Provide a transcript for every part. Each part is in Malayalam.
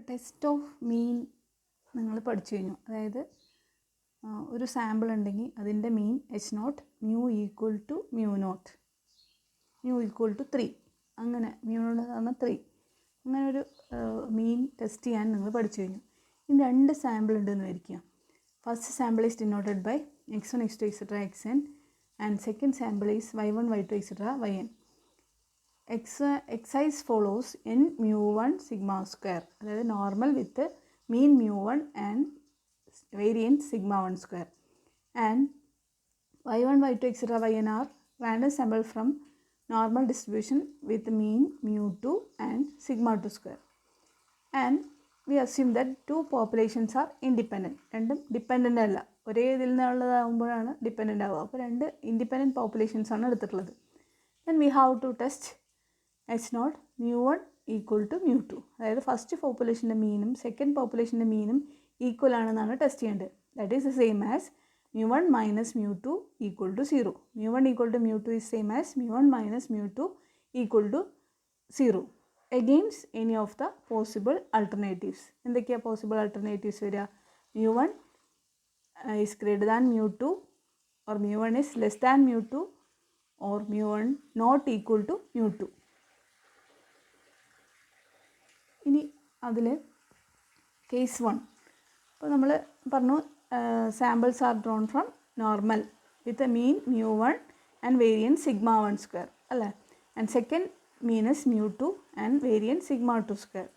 ടെസ്റ്റ് ഓഫ് മീൻ നിങ്ങൾ പഠിച്ചു കഴിഞ്ഞു. അതായത് ഒരു സാമ്പിൾ ഉണ്ടെങ്കിൽ അതിൻ്റെ mean H0 mu equal to mu naught, mu equal to 3, അങ്ങനെ മ്യൂ നോട്ട് എന്ന് പറഞ്ഞാൽ 3, അങ്ങനെ ഒരു മീൻ ടെസ്റ്റ് ചെയ്യാൻ നിങ്ങൾ പഠിച്ചു കഴിഞ്ഞു. ഇനി 2 സാമ്പിൾ ഉണ്ടെന്ന് വരിക്കുക. First sample is denoted by x1 x2 etc. xn and second sample is y1 y2 etc. yn. Exercise follows n mu1 sigma square, അതായത് normal with mean mu1 and variance sigma 1 square, and y1 y2 etc. yn are random sample from normal distribution with mean mu2 and sigma 2 square, and we assume that two populations are independent. രണ്ടും ഡിപ്പെൻഡൻ്റ് അല്ല, ഒരേ ഇതിൽ നിന്നുള്ളതാകുമ്പോഴാണ് ഡിപ്പെൻഡൻ്റ് ആവുക. അപ്പോൾ 2 ഇൻഡിപെൻഡൻറ്റ് പോപ്പുലേഷൻസ് ആണ് എടുത്തിട്ടുള്ളത്. then we have to test H0 mu1 equal to mu2, അതായത് ഫസ്റ്റ് പോപ്പുലേഷൻ്റെ മീനും സെക്കൻഡ് പോപ്പുലേഷൻ്റെ മീനും ഈക്വൽ ആണെന്നാണ് ടെസ്റ്റ് ചെയ്യേണ്ടത്. That is the same as mu1 minus mu2 equal to 0. mu1 equal to mu2 is same as mu1 minus mu2 equal to 0 against any of the possible alternatives. എന്തൊക്കെയാണ് പോസിബിൾ ആൾട്ടർനേറ്റീവ്സ് വരിക? mu1 is greater than mu2, or mu1 is less than mu2, or mu1 not equal to mu2. ഇനി അതിൽ കേസ് 1, അപ്പോൾ നമ്മൾ പറഞ്ഞു samples are drawn from normal with a mean mu1 and variance sigma 1 square അല്ലേ, and second mean is mu2 and variance sigma 2 square.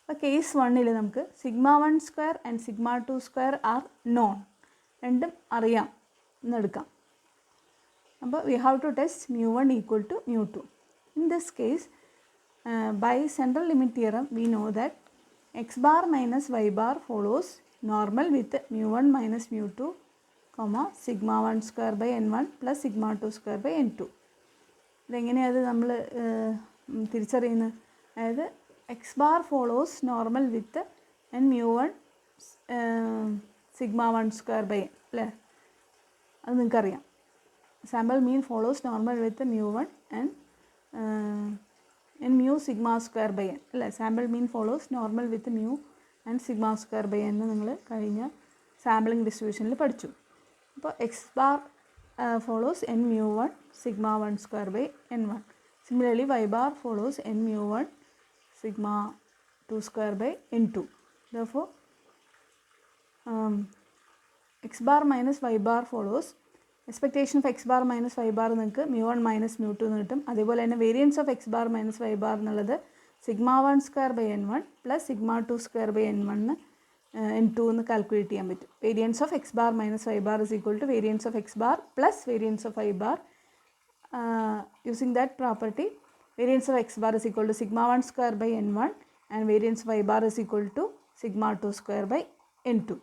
അപ്പോൾ കേസ് 1ൽ നമുക്ക് sigma 1 square and sigma 2 square are known, രണ്ടും അറിയാം എന്നെടുക്കാം. അപ്പോൾ we have to test mu1 equal to mu2. in this case by central limit theorem we know that x bar minus y bar follows normal with mu1 minus mu2, sigma 1 square by n1 plus sigma 2 square by n2. ഇതെങ്ങനെയാണ് നമ്മൾ തിരിച്ചറിയുന്നത്? അതായത് X bar follows normal with N mu1 sigma 1 square by n അല്ലേ, അത് നിങ്ങൾക്കറിയാം. Sample mean follows normal with mu1 and n mu sigma square by n അല്ലേ. Sample mean follows normal with mu and sigma square by n നിങ്ങൾ കഴിഞ്ഞ സാമ്പിളിംഗ് ഡിസ്ട്രിബ്യൂഷനിൽ പഠിച്ചു. അപ്പോൾ X bar follows n mu1 sigma 1 square by n1. Similarly y bar follows n mu1 sigma 2 square by n2. Therefore x bar minus y bar follows expectation of x bar minus y bar നിങ്ങൾക്ക് mu1 minus mu2 എന്ന് കിട്ടും. അതേപോലെ തന്നെ variance of x bar minus y bar എന്നുള്ളത് sigma 1 square by n1 plus sigma 2 square by n1 n2 എന്ന് കാൽക്കുലേറ്റ് ചെയ്യാൻ പറ്റും. Variance of x bar minus y bar is equal to variance of x bar plus variance of y bar. Using that property, variance of x bar is equal to sigma 1 square by n1 and variance of y bar is equal to sigma 2 square by n2.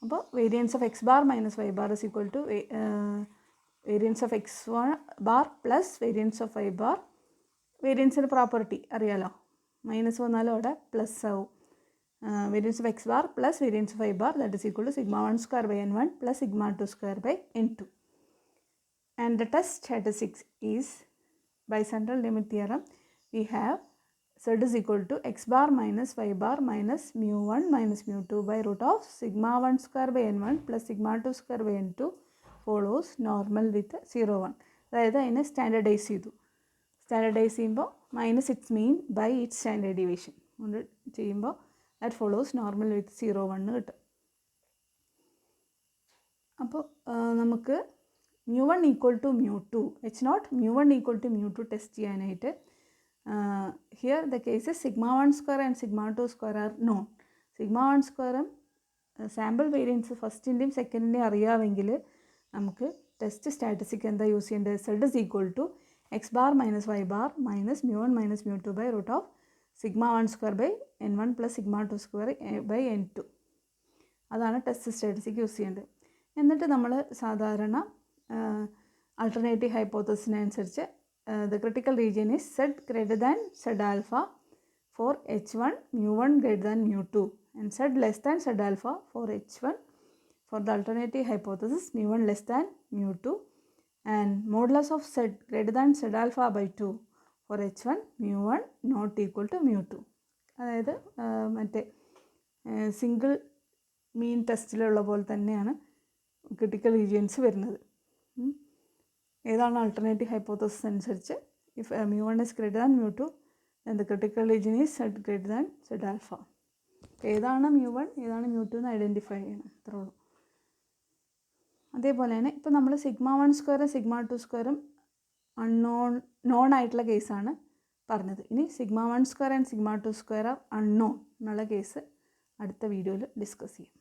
അപ്പോൾ variance of x bar minus y bar is equal to variance of x bar plus variance of y bar. വേരിയൻസിൻ്റെ പ്രോപ്പർട്ടി അറിയാലോ, മൈനസ് വന്നാലും അവിടെ പ്ലസ് ആവും. Variance of x bar plus variance of y bar, that is equal to sigma 1 square by n1 plus sigma 2 square by n2. And the test statistics is by central limit theorem we have z is equal to x bar minus y bar minus mu1 minus mu2 by root of sigma 1 square by n1 plus sigma 2 square by n2 follows normal with 0 1. അതായത് അതിനെ സ്റ്റാൻഡർഡൈസ് ചെയ്തു. സ്റ്റാൻഡർഡൈസ് ചെയ്യുമ്പോൾ minus its mean by its standard deviation കൊണ്ട് ചെയ്യുമ്പോൾ ദാറ്റ് ഫോളോസ് നോർമൽ വിത്ത് 0 1 കിട്ടും. അപ്പോൾ നമുക്ക് mu1 equal to mu2 H0 mu1 equal to mu2 test ചെയ്യാനായിട്ട് here the cases sigma 1 square and sigma 2 square are known. sigma 1 square sample variance ഫസ്റ്റിൻ്റെയും സെക്കൻഡിൻ്റെയും അറിയാമെങ്കിൽ നമുക്ക് ടെസ്റ്റ് സ്റ്റാറ്റിസ്റ്റിക് എന്താ യൂസ് ചെയ്യേണ്ടത്? z is equal to x bar minus y bar minus mu1 minus mu2 by root of sigma 1 square by n1 plus sigma 2 square by n2. അതാണ് ടെസ്റ്റ് സ്റ്റാറ്റിസ്റ്റിക് യൂസ് ചെയ്യേണ്ടത്. എന്നിട്ട് നമ്മൾ സാധാരണ ആൾട്ടർനേറ്റീവ് ഹൈപ്പോത്തസിനനുസരിച്ച് the critical region is z greater than z alpha for h1 mu1 greater than mu2 and z less than z alpha for h1 for the alternative hypothesis mu1 less than mu2 and modulus of z greater than z alpha by 2 for h1 mu1 not equal to mu2. അതായത് മറ്റേ സിംഗിൾ മീൻ ടെസ്റ്റിലുള്ള പോലെ തന്നെയാണ് ക്രിട്ടിക്കൽ റീജിയൻസ് വരുന്നത്. ഏതാണ് ആൾട്ടർനേറ്റീവ് ഹൈപ്പോത്തസിസ് അനുസരിച്ച് if μ1 is greater than μ2 then the critical region is z greater than z alpha. ഏതാണ് μ1 ഏതാണ് μ2 എന്ന് ഐഡൻറ്റിഫൈ ചെയ്യണം, അത്രേ ഉള്ളൂ. അതേപോലെ തന്നെ ഇപ്പോൾ നമ്മൾ σ1² σ2² നോൺ ആയിട്ടുള്ള കേസാണ് പറഞ്ഞത്. ഇനി σ1² ആൻഡ് σ2² അൺനോൺ എന്നുള്ള കേസ് അടുത്ത വീഡിയോയിൽ ഡിസ്കസ് ചെയ്യാം.